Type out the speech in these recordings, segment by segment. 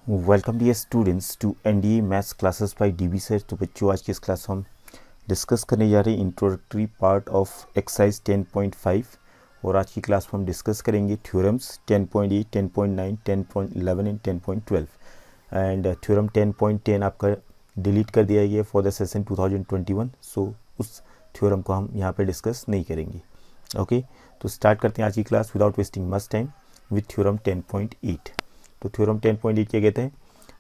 Welcome dear students to NDA maths classes by DB sir. तो बच्चों, आज की इस क्लास में हम डिस्कस करने जा रहे हैं इंट्रोडक्टरी पार्ट ऑफ एक्सरसाइज 10.5 और आज की क्लास में हम डिस्कस करेंगे थ्योरम्स 10.8, 10.9, 10.11 एंड 10.12 एंड थ्योरम 10.10 आपका डिलीट कर दिया गया फॉर द सेशन 2021। सो उस थ्योरम को हम यहाँ पे डिस्कस नहीं करेंगे। ओके, तो स्टार्ट करते हैं आज की class without wasting much time with theorem 10.8। तो थ्योरम 10.8 क्या कहते हैं?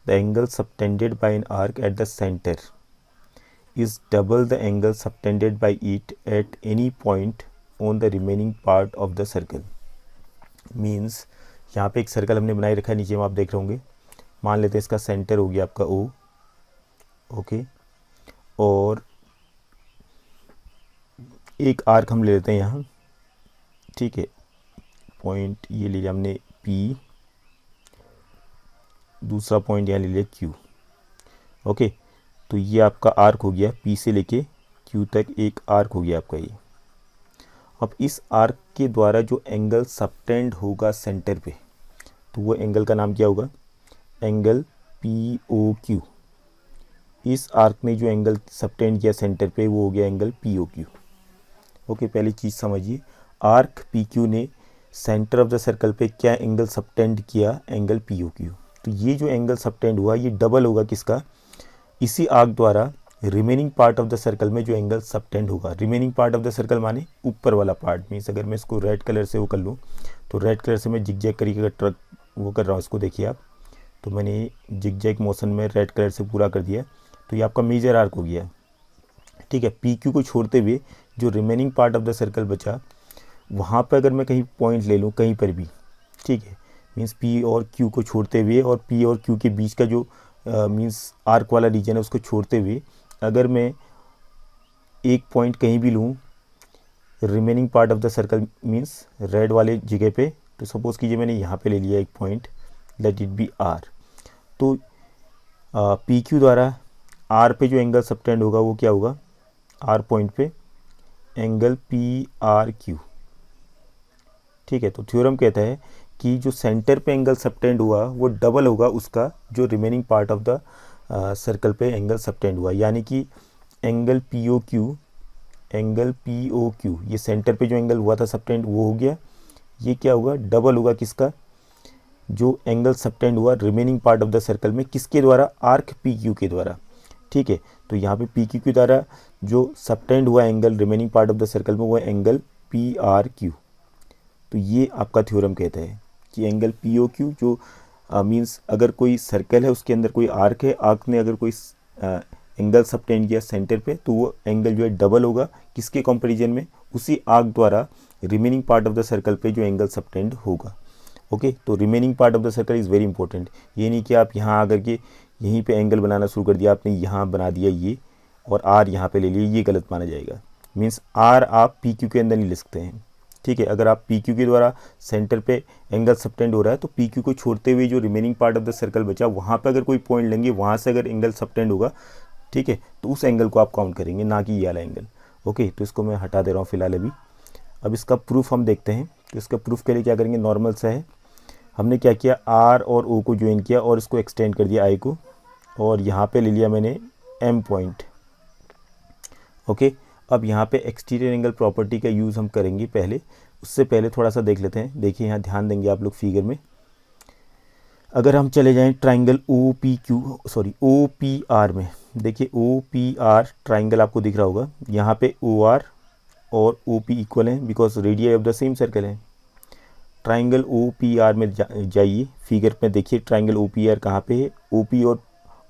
The angle subtended bye an arc at the centre is double the angle subtended bye it at any point on the remaining part of the circle. Means यहाँ पे एक circle हमने बनाए रखा है, नीचे में आप देख रहे होंगे। मान लेते हैं इसका सेंटर हो गया आपका O। ओके, और एक आर्क हम ले लेते हैं यहाँ, ठीक है। पॉइंट ये ले लिया हमने P, दूसरा पॉइंट यहाँ ले लिया Q। ओके, तो ये आपका आर्क हो गया, P से लेके Q तक एक आर्क हो गया आपका ये। अब इस आर्क के द्वारा जो एंगल सबटेंड होगा सेंटर पे, तो वो एंगल का नाम क्या होगा? Angle POQ। इस आर्क ने जो एंगल सबटेंड किया सेंटर पे वो हो गया एंगल POQ। ओके, पहली चीज़ समझिए, आर्क PQ ने सेंटर ऑफ द सर्कल पे क्या एंगल सबटेंड किया? Angle POQ। तो ये जो एंगल सबटेंड हुआ ये डबल होगा किसका? इसी आर्क द्वारा remaining part of the circle में जो एंगल सबटेंड होगा। Remaining part of the circle माने ऊपर वाला पार्ट। मीन्स अगर मैं इसको रेड कलर से वो कर लूँ, तो रेड कलर से मैं जिग-जैग करके ट्रक वो कर रहा हूँ, इसको देखिए आप। तो मैंने जिग-जैग मोशन में रेड कलर से पूरा कर दिया, तो ये आपका मेजर आर्क हो गया, ठीक है। PQ को छोड़ते हुए जो remaining part of the circle बचा, वहाँ पर अगर मैं कहीं पॉइंट ले लूँ कहीं पर भी, ठीक है। मीन्स P और Q को छोड़ते हुए और P और Q के बीच का जो मीन्स आर्क वाला रीजन है उसको छोड़ते हुए अगर मैं एक पॉइंट कहीं भी लूँ remaining part of the circle means red वाले जगह पे, तो सपोज़ कीजिए मैंने यहाँ पे ले लिया एक point, let it be R। तो PQ द्वारा R पे जो एंगल सबटेंड होगा वो क्या होगा? R पॉइंट पे एंगल PRQ, ठीक है। तो थ्योरम कहता है कि जो सेंटर पे एंगल सबटेंड हुआ वो डबल होगा उसका जो remaining part of the circle पे एंगल सबटेंड हुआ। यानी कि एंगल POQ ये सेंटर पे जो एंगल हुआ था सबटेंड वो हो गया, ये क्या होगा? डबल होगा किसका? जो एंगल सबटेंड हुआ remaining part of the circle में, किसके द्वारा? आर्क PQ के द्वारा, ठीक है। तो यहाँ पे PQ के द्वारा जो सबटेंड हुआ angle remaining part of the circle में वो एंगल PRQ। तो ये आपका थ्योरम कहता है कि एंगल POQ जो मीन्स अगर कोई सर्कल है उसके अंदर कोई आर्क है, आर्क ने अगर कोई एंगल सबटेंड किया सेंटर पे, तो वो एंगल जो है डबल होगा किसके कंपैरिजन में? उसी आर्क द्वारा remaining part of the circle पे जो एंगल सबटेंड होगा। ओके, तो remaining part of the circle is very important. ये नहीं कि आप यहाँ आकर के यहीं पे एंगल बनाना शुरू कर दिया, आपने यहाँ बना दिया ये और R यहाँ पे ले लिया, ये गलत माना जाएगा। मीन्स R आप PQ के अंदर नहीं ले सकते हैं, ठीक है। अगर आप PQ के द्वारा सेंटर पे एंगल सबटेंड हो रहा है तो PQ को छोड़ते हुए जो remaining part of the circle बचा वहाँ पे अगर कोई पॉइंट लेंगे, वहाँ से अगर एंगल सबटेंड होगा, ठीक है, तो उस एंगल को आप काउंट करेंगे, ना कि ये वाला एंगल। ओके, तो इसको मैं हटा दे रहा हूँ फिलहाल अभी। अब इसका प्रूफ हम देखते हैं। तो इसका प्रूफ के लिए क्या करेंगे? नॉर्मल सा है, हमने क्या किया? R और O को ज्वाइन किया और इसको एक्सटेंड कर दिया I को, और यहाँ पे ले लिया मैंने M पॉइंट। ओके, अब यहाँ पे एक्सटीरियर एंगल प्रॉपर्टी का यूज़ हम करेंगे पहले। उससे पहले थोड़ा सा देख लेते हैं। देखिए यहाँ ध्यान देंगे आप लोग फिगर में, अगर हम चले जाएं ट्राइंगल OPR में, देखिए OPR ट्राइंगल आपको दिख रहा होगा। यहाँ पे OR और OP इक्वल हैं because radius of the same circle है। ट्राइंगल OPR में जाइए, फिगर में देखिए ट्राइंगल OPR कहाँ पे है? OP और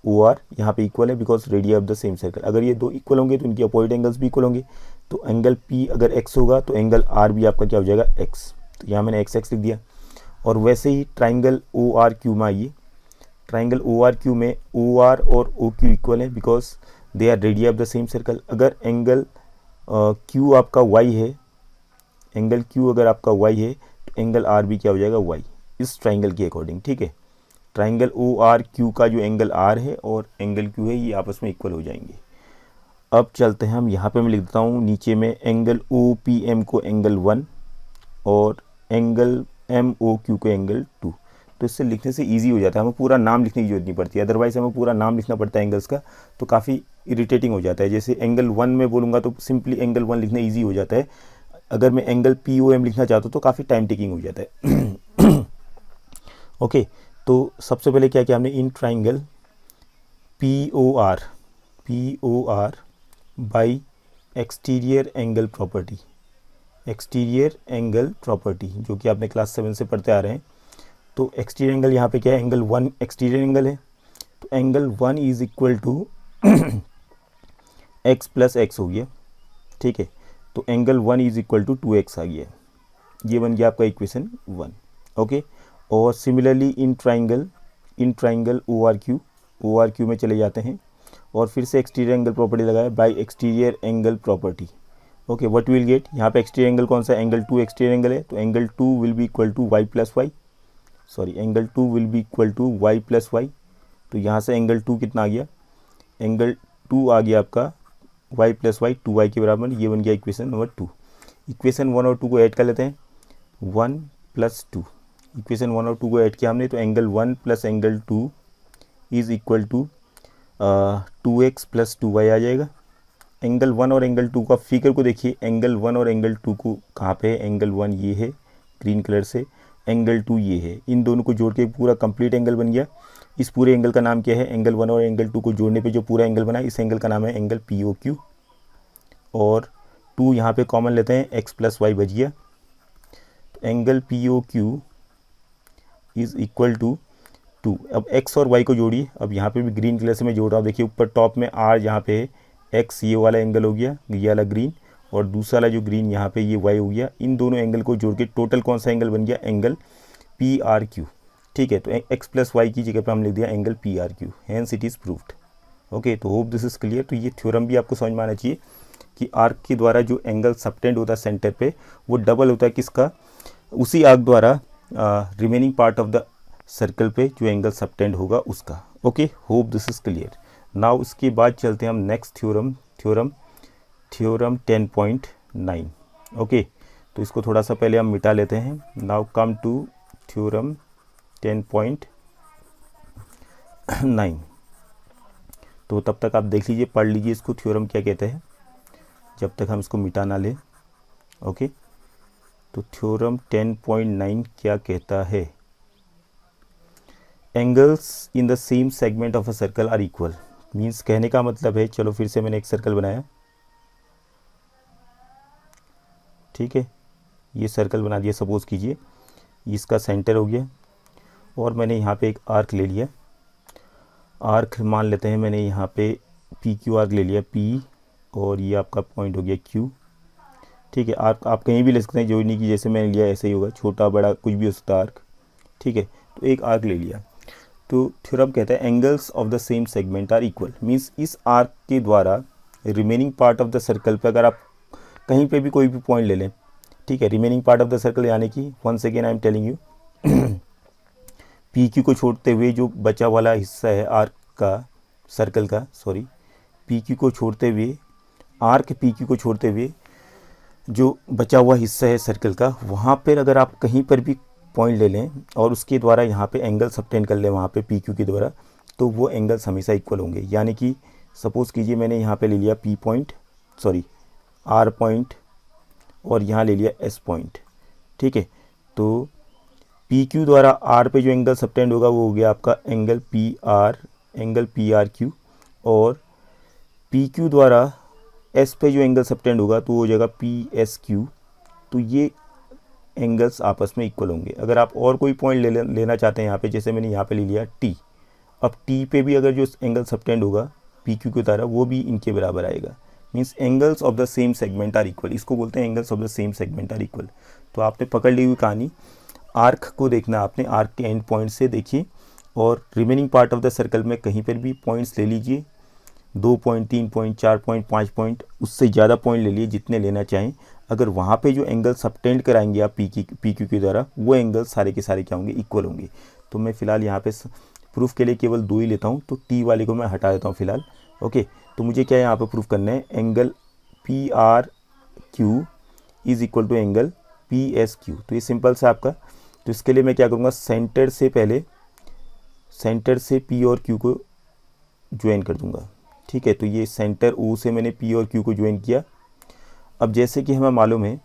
OR यहाँ पे इक्वल है because radius of the same circle. अगर ये दो इक्वल होंगे तो इनके अपोजिट एंगल्स भी इक्वल होंगे। तो एंगल P अगर x होगा तो एंगल R भी आपका क्या हो जाएगा? x। तो यहाँ मैंने x लिख दिया। और वैसे ही ट्राइंगल ORQ में आइए, ट्राइंगल ORQ में OR और OQ इक्वल है because they are radius of the same circle. अगर एंगल Q आपका y है, एंगल Q अगर आपका y है तो एंगल R भी क्या हो जाएगा? y, इस ट्राइंगल के अकॉर्डिंग, ठीक है। ट्राइंगल ORQ का जो एंगल R है और एंगल Q है ये आपस में इक्वल हो जाएंगे। अब चलते हैं हम यहाँ पे, मैं लिख देता हूँ नीचे में एंगल OPM को एंगल 1 और एंगल MOQ को एंगल 2। तो इससे लिखने से ईजी हो जाता है, हमें पूरा नाम लिखने की जरूरत नहीं पड़ती, अदरवाइज़ हमें पूरा नाम लिखना पड़ता है एंगल्स का, तो काफ़ी इरिटेटिंग हो जाता है। जैसे एंगल 1 में बोलूँगा तो सिंपली एंगल 1 लिखना ईजी हो जाता है, अगर मैं एंगल POM लिखना चाहता हूँ तो काफ़ी टाइम टेकिंग हो जाता है। ओके, तो सबसे पहले क्या किया हमने, in triangle POR by exterior angle property, exterior angle property जो कि आपने क्लास 7 से पढ़ते आ रहे हैं। तो एक्सटीरियर एंगल यहाँ पे क्या है, एंगल 1 एक्सटीरियर एंगल है, तो angle 1 is equal to x plus X हो गया, ठीक है। तो angle 1 is equal to 2x आ गया, ये बन गया आपका इक्वेशन 1। ओके, और सिमिलरली इन ट्राइंगल ORQ में चले जाते हैं और फिर से एक्सटीरियर एंगल प्रॉपर्टी लगाए by exterior angle property. Okay, what will get, यहाँ पे एक्सटीरियर एंगल कौन सा है, एंगल 2 एक्सटीरियर एंगल है, तो angle 2 will be equal to y plus Y, sorry angle 2 will be equal to y plus Y. तो यहाँ से एंगल 2 कितना आ गया, एंगल 2 आ गया आपका y प्लस वाई 2y के बराबर, ये बन गया इक्वेशन नंबर 2। इक्वेशन 1 और 2 को ऐड कर लेते हैं, 1 प्लस 2, इक्वेशन 1 और 2 को ऐड किया हमने, तो angle 1 plus angle 2 is equal to 2x plus 2y आ जाएगा। एंगल 1 और एंगल 2 का फिगर को देखिए, एंगल 1 और एंगल 2 को कहाँ पे है, एंगल 1 ये है ग्रीन कलर से, एंगल 2 ये है, इन दोनों को जोड़ के पूरा कंप्लीट एंगल बन गया। इस पूरे एंगल का नाम क्या है, एंगल 1 और एंगल 2 को जोड़ने पे जो पूरा एंगल बना, इस एंगल का नाम है एंगल POQ। और 2 यहाँ पे कॉमन लेते हैं, x प्लस वाई बच गया, तो angle POQ is equal to 2। अब x और y को जोड़िए, अब यहाँ पे भी ग्रीन कलर से मैं जोड़ रहा हूँ, देखिए ऊपर टॉप में r यहाँ पे है, x ये वाला एंगल हो गया, ये वाला ग्रीन, और दूसरा वाला जो ग्रीन यहाँ पे ये y हो गया। इन दोनों एंगल को जोड़ के टोटल कौन सा एंगल बन गया, एंगल PRQ, ठीक है। तो x प्लस वाई की जगह पे हम लिख दिया angle PRQ, hence it is proved. Okay, तो होप दिस इज़ क्लियर। तो ये थ्योरम भी आपको समझ में आना चाहिए कि आर्क के द्वारा जो एंगल सबटेंड होता है सेंटर पे, वो डबल होता है किसका, उसी आर्क द्वारा remaining part of the circle पे जो एंगल सबटेंड होगा उसका। Okay, hope this is clear. Now इसके बाद चलते हैं हम नेक्स्ट थ्योरम 10.9। ओके, तो इसको थोड़ा सा पहले हम मिटा लेते हैं। Now come to theorem 10.9। तो तब तक आप देख लीजिए, पढ़ लीजिए इसको, थ्योरम क्या कहते हैं, जब तक हम इसको मिटा ना लें। ओके, तो थ्योरम 10.9 क्या कहता है, angles in the same segment of a circle are equal. Means कहने का मतलब है, चलो फिर से मैंने एक सर्कल बनाया, ठीक है, ये सर्कल बना दिया, सपोज कीजिए इसका सेंटर हो गया, और मैंने यहाँ पे एक आर्क ले लिया, आर्क मान लेते हैं मैंने यहाँ पे PQ आर्क ले लिया, P, और ये आपका पॉइंट हो गया Q, ठीक है। आर्क आप कहीं भी ले सकते हैं, जो नहीं कि जैसे मैंने लिया ऐसे ही होगा, छोटा बड़ा कुछ भी हो सकता है आर्क, ठीक है। तो एक आर्क ले लिया, तो थ्योरम कहता है angles of the same segment are equal. Means इस आर्क के द्वारा remaining part of the circle पे अगर आप कहीं पे भी कोई भी पॉइंट ले लें, ठीक है, remaining part of the circle यानी कि once again I am telling you, PQ को छोड़ते हुए जो बचा वाला हिस्सा है आर्क का, सर्कल का, सॉरी, PQ को छोड़ते हुए, आर्क PQ को छोड़ते हुए जो बचा हुआ हिस्सा है सर्कल का, वहाँ पर अगर आप कहीं पर भी पॉइंट ले लें और उसके द्वारा यहाँ पे एंगल सबटेंड कर लें वहाँ पे PQ के द्वारा, तो वो एंगल्स हमेशा इक्वल होंगे। यानी कि सपोज़ कीजिए मैंने यहाँ पे ले लिया P point, sorry R point, और यहाँ ले लिया S पॉइंट, ठीक है। तो PQ द्वारा R पे जो एंगल सबटेंड होगा वो हो गया आपका एंगल PRQ, और PQ द्वारा S पे जो एंगल सबटेंड होगा तो वो हो जाएगा PSQ। तो ये एंगल्स आपस में इक्वल होंगे। अगर आप और कोई पॉइंट लेना चाहते हैं यहाँ पे, जैसे मैंने यहाँ पे ले लिया T, अब T पे भी अगर जो एंगल सबटेंड होगा PQ की तरह, वो भी इनके बराबर आएगा। Means angles of the same segment are equal, इसको बोलते हैं angles of the same segment are equal. तो आपने पकड़ ली हुई कहानी, आर्क को देखना आपने, आर्क के एंड पॉइंट से देखिए, और remaining part of the circle में कहीं पर भी पॉइंट्स ले लीजिए, 2 पॉइंट, 3 पॉइंट, 4 पॉइंट, 5 पॉइंट, उससे ज़्यादा पॉइंट ले लिए, जितने लेना चाहें। अगर वहाँ पे जो एंगल सबटेंड कराएंगे आप PQ के द्वारा, वो एंगल सारे के सारे क्या होंगे, इक्वल होंगे। तो मैं फ़िलहाल यहाँ पे प्रूफ के लिए केवल 2 ही लेता हूँ, तो T वाले को मैं हटा देता हूँ फ़िलहाल। ओके, तो मुझे क्या यहाँ पे प्रूफ करना है, angle PRQ is equal to angle PSQ। तो ये सिंपल सा आपका, तो इसके लिए मैं क्या करूँगा, सेंटर से पी और क्यू को ज्वाइन कर दूंगा। ठीक है, तो ये सेंटर ओ से मैंने पी और क्यू को ज्वाइन किया। अब जैसे कि हमें मालूम है,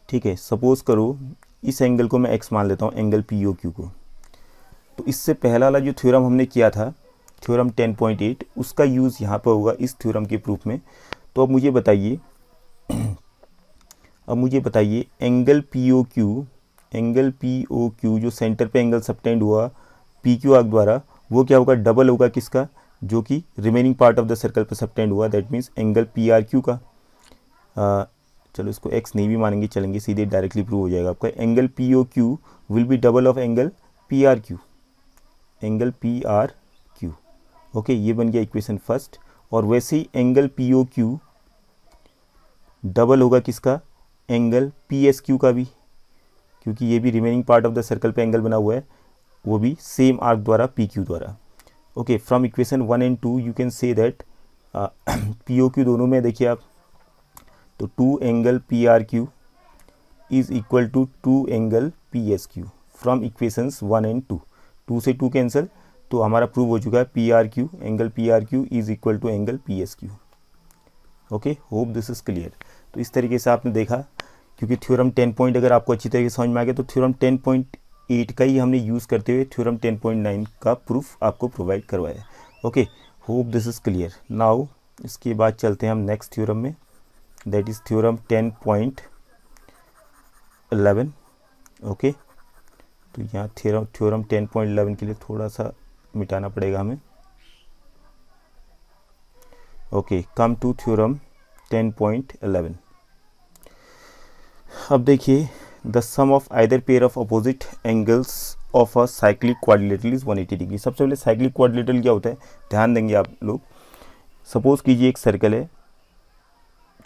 ठीक है, सपोज़ करो इस एंगल को मैं एक्स मान लेता हूँ, एंगल पी ओ क्यू को। तो इससे पहला वाला जो थ्योरम हमने किया था, थ्योरम 10.8, उसका यूज़ यहाँ पर होगा इस थ्योरम के प्रूफ में। तो अब मुझे बताइए एंगल पी ओ क्यू जो सेंटर पे एंगल सबटेंड हुआ पी क्यू आर्क द्वारा, वो क्या होगा, डबल होगा किसका, जो कि remaining part of the circle पे सबटेंड हुआ, that means angle P R Q का। चलो इसको एक्स नहीं भी मानेंगे चलेंगे, सीधे डायरेक्टली प्रूव हो जाएगा आपका। Angle P O Q will be double of angle P R Q, okay, ये बन गया इक्वेशन फर्स्ट। और वैसे ही angle P O Q double होगा किसका, एंगल पी एस क्यू का भी, क्योंकि ये भी remaining part of the circle पे एंगल बना हुआ है, वो भी सेम आर्क द्वारा पी क्यू द्वारा। Okay, from equation 1 and 2 you can say that P O Q दोनों में देखिए आप, तो 2 angle P R Q is equal to 2 angle P S Q from equations 1 and 2। 2 से 2 कैंसिल, तो हमारा प्रूव हो चुका है P R Q, angle P R Q is equal to angle P S Q. Okay, hope this is clear. तो इस तरीके से आपने देखा, क्योंकि थ्योरम 10 पॉइंट अगर आपको अच्छी तरीके से समझ में आ गया, तो थ्योरम 10.8 का ही हमने यूज़ करते हुए थ्योरम 10.9 का प्रूफ आपको प्रोवाइड करवाया है। Okay, hope this is clear. Now इसके बाद चलते हैं हम नेक्स्ट थ्योरम में, दैट इज थ्योरम 10.11। ओके, तो यहाँ थ्योरम 10.11 के लिए थोड़ा सा मिटाना पड़ेगा हमें। Okay, come to theorem 10.11। अब देखिए, the sum of either pair of opposite angles of a cyclic quadrilateral is 180 degree. सबसे पहले साइक्लिक क्वाड्रिलेटरल क्या होता है, ध्यान देंगे आप लोग। सपोज कीजिए एक सर्कल है,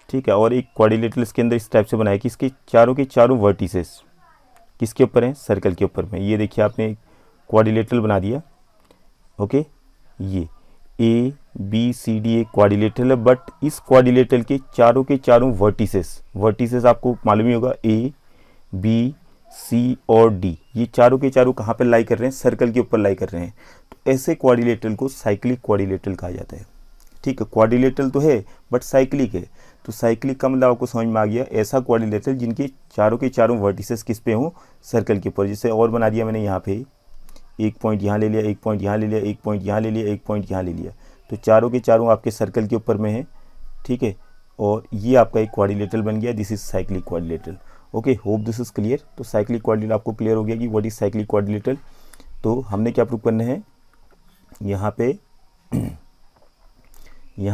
ठीक है, और एक क्वाड्रिलेटरल इसके अंदर इस टाइप से बनाया कि इसके चारों के चारों वर्टिसेस किसके ऊपर हैं, सर्कल के ऊपर में। ये देखिए आपने क्वाड्रिलेटरल बना दिया। ओके, ये ए बी सी डी एक क्वाड्रिलेटरल है, बट इस क्वाड्रिलेटरल के चारों वर्टिसेस आपको मालूम ही होगा, ए बी सी और डी, ये चारों के चारों कहाँ पर लाई कर रहे हैं, सर्कल के ऊपर लाई कर रहे हैं। तो ऐसे क्वाड्रिलेटरल को साइक्लिक क्वाड्रिलेटरल कहा जाता है। ठीक है, क्वाड्रिलेटरल तो है बट साइक्लिक है, तो साइक्लिक का मतलब आपको समझ में आ गया, ऐसा क्वाड्रिलेटरल जिनके चारों के चारों वर्टिसेस किस पे हों, सर्कल के ऊपर। जैसे और बना दिया मैंने यहाँ पे, एक पॉइंट यहाँ ले लिया, एक पॉइंट यहाँ ले लिया, एक पॉइंट यहाँ ले लिया, एक पॉइंट यहाँ ले लिया, तो चारों के चारों आपके सर्कल के ऊपर में है। ठीक है, और ये आपका एक क्वाड्रिलेटरल बन गया, this is cyclic quadrilateral. Okay, hope this is clear. तो साइक्लिक क्वाड्रिलेटरल आपको क्लियर हो गया कि व्हाट इज साइक्लिक क्वाड्रिलेटरल। तो हमने क्या प्रूव करना है यहाँ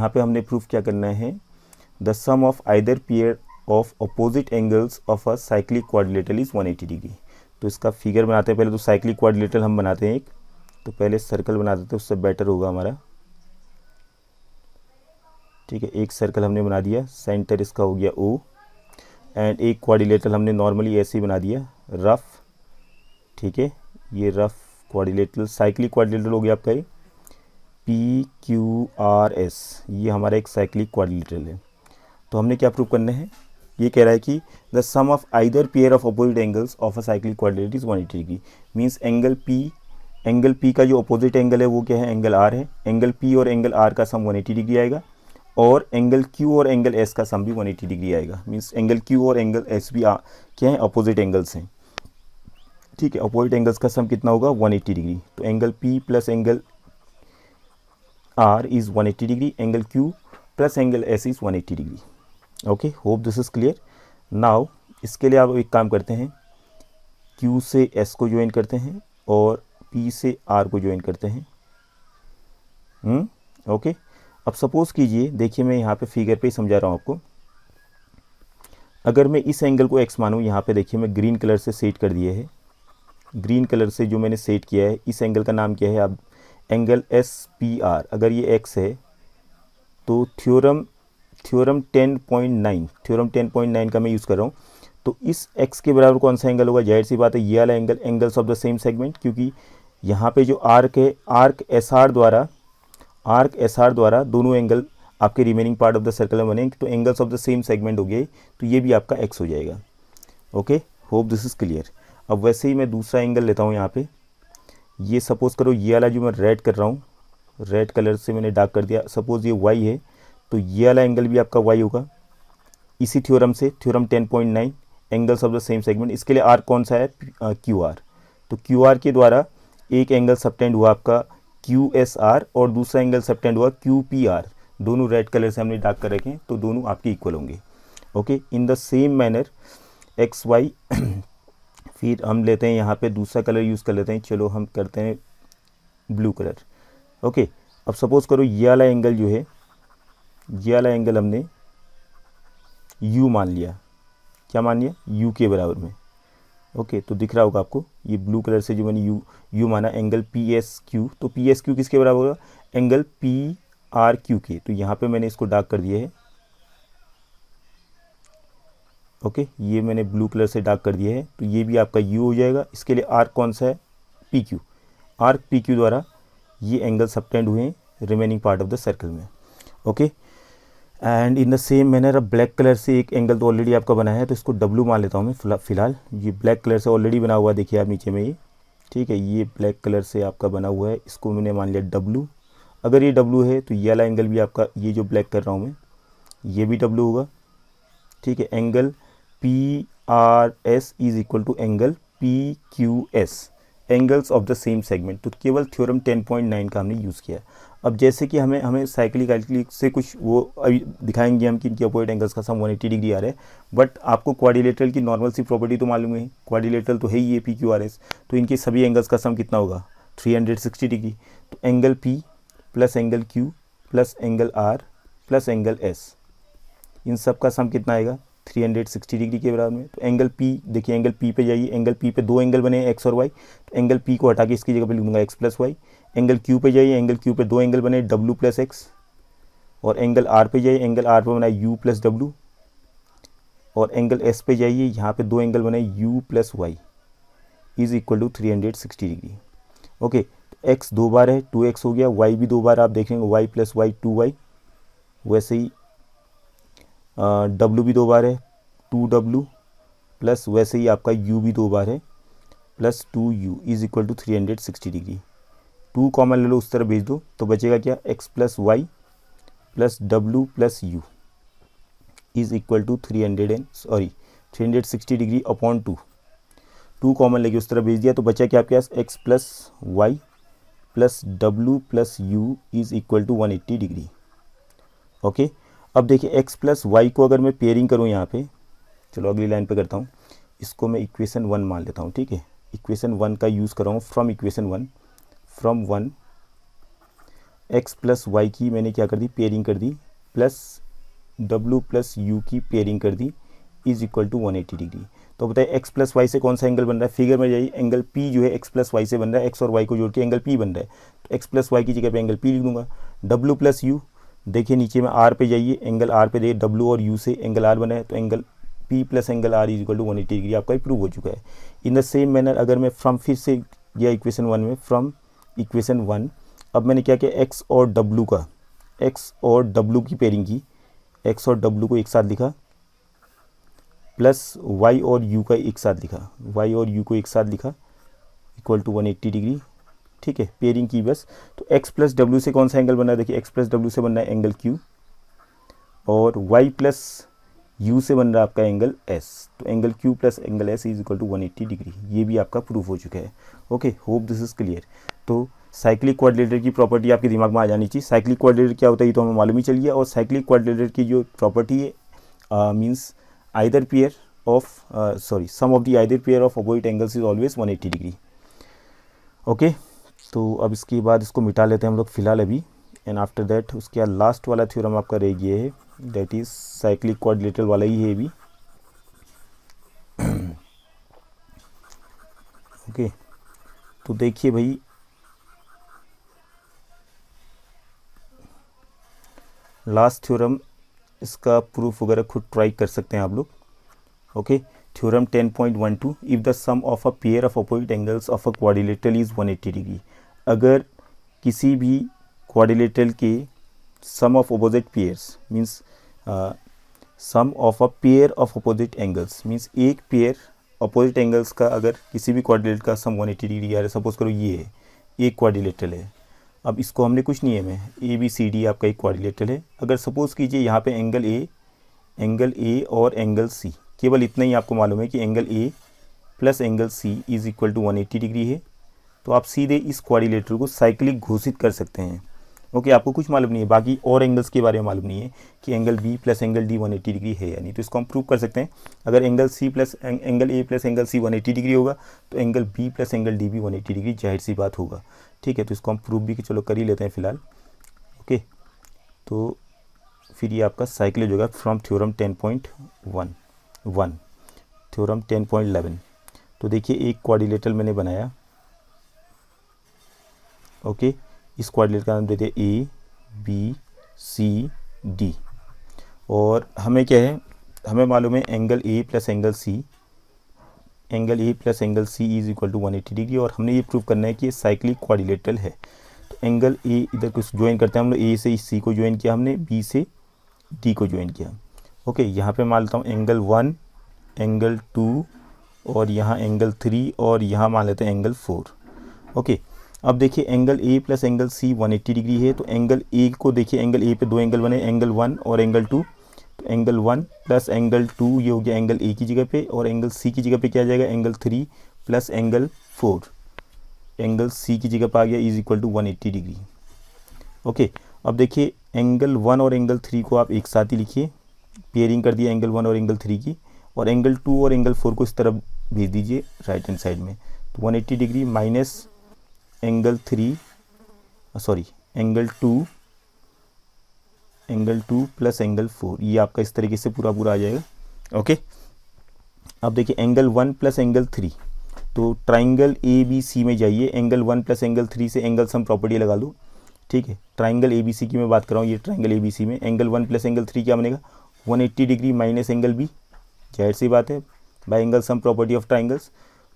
पे हमने प्रूफ क्या करना है, the sum of either pair of opposite angles of a cyclic quadrilateral is 180 degree. तो इसका फिगर बनाते हैं पहले। तो साइक्लिक क्वाड्रिलेटरल हम बनाते हैं एक, तो पहले सर्कल बना देते हैं, उससे बेटर होगा हमारा। ठीक है, एक सर्कल हमने बना दिया, सेंटर इसका हो गया O, एंड एक क्वाड्रिलेटरल हमने नॉर्मली ऐसे ही बना दिया, रफ। ठीक है, ये रफ क्वाड्रिलेटरल साइक्लिक क्वाड्रिलेटरल हो गया आपका ये PQRS, ये हमारा एक साइक्लिक क्वाड्रिलेटरल है। तो हमने क्या प्रूव करना है, ये कह रहा है कि the sum of either pair of opposite angles of a cyclic quadrilateral is 180 degree. Means angle P का जो अपोजिट एंगल है वो क्या है, एंगल R है। एंगल P और एंगल R का सम 180 डिग्री आएगा, और एंगल Q और एंगल S का सम भी 180 डिग्री आएगा। मीन्स एंगल Q और एंगल S भी क्या है, अपोजिट एंगल्स हैं। ठीक है, अपोजिट एंगल्स का सम कितना होगा, 180 डिग्री। तो angle P plus angle R is 180 degree, angle Q plus angle S is 180 degree. Okay, hope this is clear. Now इसके लिए आप एक काम करते हैं, Q से S को ज्वाइन करते हैं और P से R को ज्वाइन करते हैं। ओके, अब सपोज कीजिए, देखिए मैं यहाँ पे फिगर पे ही समझा रहा हूँ आपको। अगर मैं इस एंगल को x मानूँ, यहाँ पे देखिए मैं ग्रीन कलर से सेट कर दिए है, ग्रीन कलर से जो मैंने सेट किया है, इस एंगल का नाम क्या है, आप एंगल SPR। अगर ये x है तो थ्योरम 10.9 का मैं यूज़ कर रहा हूँ। तो इस x के बराबर कौन सा एंगल होगा, जाहिर सी बात है ये वाला angle, angles of the same segment, क्योंकि यहाँ पे जो आर्क है, आर्क SR द्वारा दोनों एंगल आपके remaining part of the circle में बनेंगे, तो angles of the same segment हो गए, तो ये भी आपका x हो जाएगा। Okay, hope this is clear. अब वैसे ही मैं दूसरा एंगल लेता हूँ यहाँ पे। ये सपोज़ करो ये वाला जो मैं रेड कर रहा हूँ, रेड कलर से मैंने डार्क कर दिया, सपोज़ ये वाई है, तो ये वाला एंगल भी आपका वाई होगा। इसी थ्योरम से, theorem 10.9 angles of the same segment, इसके लिए आर कौन सा है, क्यू आर। तो क्यू आर के द्वारा एक एंगल सबटेंड हुआ आपका क्यू एस आर और दूसरा एंगल सबटेंड हुआ क्यू पी आर। दोनों रेड कलर से हमने डार्क कर रखे हैं, तो दोनों आपके इक्वल होंगे। Okay, in the same manner X Y फिर हम लेते हैं यहाँ पे दूसरा कलर यूज़ कर लेते हैं, चलो हम करते हैं ब्लू कलर। ओके, अब सपोज़ करो ये वाला एंगल जो है, ये वाला एंगल हमने u मान लिया। क्या मान लिया, u के बराबर में। ओके, तो दिख रहा होगा आपको ये ब्लू कलर से जो मैंने u माना एंगल पी एस क्यू, तो पी एस क्यू किसके बराबर होगा, एंगल पी आर क्यू के। तो यहाँ पे मैंने इसको डार्क कर दिया है। ओके, ये मैंने ब्लू कलर से डार्क कर दिया है, तो ये भी आपका u हो जाएगा। इसके लिए r कौन सा है, P Q. R P Q द्वारा ये एंगल सबटेंड हुए हैं remaining part of the circle में। Okay, and in the same manner अब ब्लैक कलर से एक एंगल तो ऑलरेडी आपका बना है, तो इसको W मान लेता हूँ मैं फ़िलहाल। ये ब्लैक कलर से ऑलरेडी बना हुआ, देखिए आप नीचे में ये, ठीक है, ये ब्लैक कलर से आपका बना हुआ है, इसको मैंने मान लिया W। अगर ये W है तो ये वाला एंगल भी आपका, ये जो ब्लैक कर रहा हूँ मैं, ये भी W होगा। ठीक है, angle P R S is equal to angle P Q S, angles of the same segment. तो केवल थ्योरम 10.9 का हमने यूज़ किया। अब जैसे कि हमें साइक्लिक से कुछ वो अभी दिखाएंगे हम कि इनके अपोजिट एंगल्स का सम 180 डिग्री आ रहा है, बट आपको क्वाड्रिलेटरल की नॉर्मल सी प्रॉपर्टी तो मालूम है, क्वाड्रिलेटरल तो है ही ये पी क्यू आर एस, तो इनके सभी एंगल्स का सम कितना होगा, 360 डिग्री। तो angle P plus angle Q plus angle R plus angle S, इन सब का सम कितना आएगा, 360 डिग्री के बराबर में। तो एंगल पी, देखिए एंगल पी पे जाइए, एंगल पी पे दो एंगल बने एक्स और वाई, तो एंगल पी को हटा के इसकी जगह पे लिख दूंगा X plus Y. Angle Q पे जाइए, एंगल क्यू पे दो एंगल बने डब्ल्यू प्लस एक्स, और एंगल आर पे जाइए, एंगल आर पे बना यू प्लस डब्ल्यू, और एंगल एस पे जाइए, यहाँ पे दो एंगल बने U plus Y is equal to 360 degree. Okay, X दो बार है 2x हो गया, वाई भी दो बार आप देखेंगे वाई प्लस वाई 2y, वैसे ही डब्ल्यू भी दो बार है 2w, प्लस वैसे ही आपका u भी दो बार है plus 2u is equal to 360 degree. 2 common ले लो, उस तरह भेज दो, तो बचेगा क्या, x plus Y plus W plus U is equal to 360 degree upon 2। 2 common लेके उस तरह भेज दिया, तो बचा क्या आपके पास, x plus Y plus W plus U is equal to 180 degree. Okay, अब देखिए x प्लस वाई को अगर मैं पेयरिंग करूँ यहाँ पे, चलो अगली लाइन पे करता हूँ, इसको मैं इक्वेशन 1 मान लेता हूँ। ठीक है, इक्वेशन 1 का यूज़ कर रहा हूँ, from equation 1, from 1 x plus y की मैंने क्या कर दी, पेयरिंग कर दी, प्लस w प्लस यू की पेयरिंग कर दी, इज इक्वल टू 180 डिग्री। तो बताइए x प्लस वाई से कौन सा एंगल बन रहा है, फिगर में जाइए, एंगल p जो है x प्लस वाई से बन रहा है, x और y को जोड़ के एंगल p बन रहा है, तो x प्लस वाई की जगह पे एंगल p लिख दूंगा। w प्लस यू, देखिए नीचे में r पे जाइए, एंगल r पे देखिए w और u से एंगल r बना है, तो angle p plus angle r is equal to 180 degree आपका प्रूव हो चुका है। इन द सेम मैनर अगर मैं फ्रॉम, फिर से गया इक्वेशन 1 में, फ्रॉम इक्वेशन 1 अब मैंने क्या किया, x और w की पेयरिंग की, x और w को एक साथ लिखा, प्लस y और u का एक साथ लिखा, इक्वल टू 180 डिग्री। ठीक है, पेयरिंग की बस। तो x प्लस डब्ल्यू से कौन सा एंगल बना है, देखिए x प्लस डब्ल्यू से बन रहा है एंगल q, और y प्लस u से बन रहा है आपका एंगल s, तो angle q plus angle s is equal to 180 degree. ये भी आपका प्रूफ हो चुका है। Okay, hope this is clear. तो साइक्लिक क्वाड्रिलेटर की प्रॉपर्टी आपके दिमाग में आ जानी चाहिए। साइक्लिक क्वाड्रिलेटर क्या होता है ये तो हमें मालूम ही चल गया, और साइक्लिक क्वाड्रिलेटर की जो प्रॉपर्टी है means either pair of sum of the either pair of opposite angles is always 180 degree. Okay, तो अब इसके बाद इसको मिटा लेते हैं हम लोग फिलहाल अभी, एंड आफ्टर दैट उसके बाद लास्ट वाला थ्योरम आपका रह गया है, दैट इज साइक्लिक क्वाड्रिलेटरल वाला ही है भी। ओके, तो देखिए भाई, लास्ट थ्योरम, इसका प्रूफ वगैरह खुद ट्राई कर सकते हैं आप लोग। Okay, theorem 10.12, if the sum of a pair of opposite angles of a quadrilateral is 180 degree. अगर किसी भी क्वाड्रिलेटरल के sum of opposite pairs means sum of a pair of opposite angles means एक पेयर अपोजिट एंगल्स का अगर किसी भी quadrilateral का सम 180 डिग्री आ रहा है, सपोज करो ये है, एक क्वाड्रिलेटरल है, अब इसको हमने कुछ नहीं है में ABCD आपका एक क्वाड्रिलेटरल है। अगर सपोज़ कीजिए यहाँ पे एंगल ए और एंगल सी, केवल इतना ही आपको मालूम है कि angle A plus angle C is equal to 180 degree है, तो आप सीधे इस क्वाड्रिलेटरल को साइक्लिक घोषित कर सकते हैं। ओके, आपको कुछ मालूम नहीं है, बाकी और एंगल्स के बारे में मालूम नहीं है कि angle B plus angle D 180 degree है या नहीं, तो इसको हम प्रूव कर सकते हैं। अगर angle C plus angle A plus angle C 180 degree होगा तो angle B plus angle D भी 180 डिग्री, जाहिर सी बात होगा। ठीक है, तो इसको हम प्रूव भी चलो कर ही लेते हैं फिलहाल। ओके, तो फिर ये आपका साइक्लिक होगा फ्रॉम थ्योरम 10.11 थ्योरम 10.11। तो देखिए एक क्वाड्रिलेटरल मैंने बनाया। ओके, इस क्वाड्रिलेटरल का नाम देते हैं ABCD, और हमें क्या है, हमें मालूम है angle A plus angle C is equal to 180 degree, और हमने ये प्रूव करना है कि ये साइक्लिक क्वाड्रिलेटरल है। तो एंगल A इधर कुछ ज्वाइन करते हैं हम लोग, A से C को ज्वाइन किया हमने, B से D को ज्वाइन किया। ओके, यहाँ पे मान लेता हूँ एंगल 1, एंगल 2, और यहाँ एंगल 3, और यहाँ मान लेते हैं एंगल 4। ओके, अब देखिए angle A plus angle C 180 degree है, तो एंगल A को देखिए, एंगल A पे दो एंगल बने, एंगल 1 और एंगल 2, तो एंगल 1 प्लस एंगल 2 ये हो गया एंगल A की जगह पे, और एंगल C की जगह पे क्या आ जाएगा, angle 3 plus angle 4 angle C की जगह पे आ गया is equal to 180 degree. Okay, अब देखिए एंगल 1 और एंगल 3 को आप एक साथ ही लिखिए, पेयरिंग कर दिया एंगल 1 और एंगल 3 की, और एंगल 2 और एंगल 4 को इस तरफ भेज दीजिए राइट हैंड साइड में, तो 180 degree minus angle 3 sorry angle 2 plus angle 4, ये आपका इस तरीके से पूरा आ जाएगा। ओके, अब देखिए एंगल 1 प्लस एंगल 3, तो ट्राइंगल ABC में जाइए, एंगल 1 प्लस एंगल 3 से एंगल सम प्रॉपर्टी लगा लो। ठीक है, ट्राइंगल ABC की मैं बात कर रहा हूँ, ये ट्राइंगल ABC में एंगल 1 प्लस एंगल 3 क्या बनेगा, 180 डिग्री माइनस एंगल B, जाहिर सी बात है bye angle sum property of triangles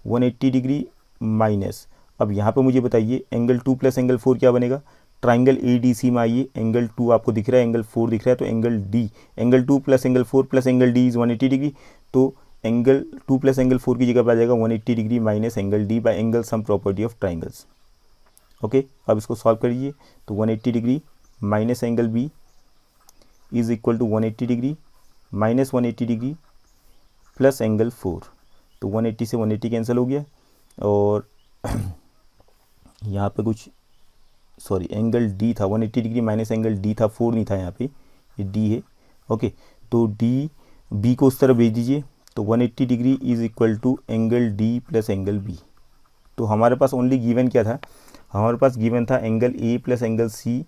180 degree minus. अब यहाँ पे मुझे बताइए एंगल 2 प्लस एंगल 4 क्या बनेगा, ट्राइंगल ADC में आइए, एंगल 2 आपको दिख रहा है, एंगल 4 दिख रहा है, तो angle 2 plus angle 4 plus angle D is 180 degree, तो एंगल 2 प्लस एंगल 4 की जगह पर आ जाएगा 180 degree minus angle D by angle sum property of triangles. Okay, अब इसको सॉल्व करिए, तो 180 degree minus angle B is equal to 180 degree minus 180 degree plus angle 4, तो 180 से 180 कैंसिल हो गया, और यहाँ पे कुछ सॉरी एंगल D था 180 डिग्री माइनस एंगल D था, 4 नहीं था यहाँ पे, ये D है। ओके, तो B को उस तरह भेज दीजिए, तो 180 degree is equal to angle D plus angle B। तो हमारे पास ओनली गिवन क्या था, हमारे पास गिवन था angle A plus angle C,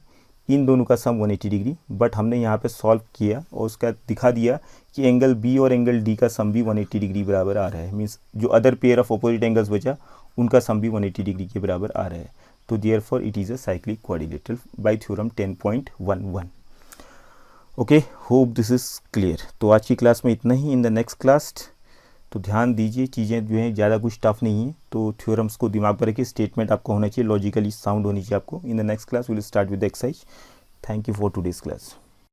इन दोनों का सम 180 डिग्री, बट हमने यहाँ पे सॉल्व किया और उसका दिखा दिया कि एंगल B और एंगल D का सम भी 180 डिग्री बराबर आ रहा है, मीन्स जो other pair of opposite angles बचा उनका सम भी 180 डिग्री के बराबर आ रहा है। तो therefore it is a cyclic quadrilateral bye theorem 10.11। Okay, hope this is clear. तो आज की क्लास में इतना ही, इन द नेक्स्ट क्लास तो ध्यान दीजिए, चीज़ें जो हैं ज़्यादा कुछ टफ नहीं है, तो थ्योरम्स को दिमाग पर रखिए, स्टेटमेंट आपको होना चाहिए, लॉजिकली साउंड होनी चाहिए आपको। In the next class will start with the exercise. Thank you for today's class.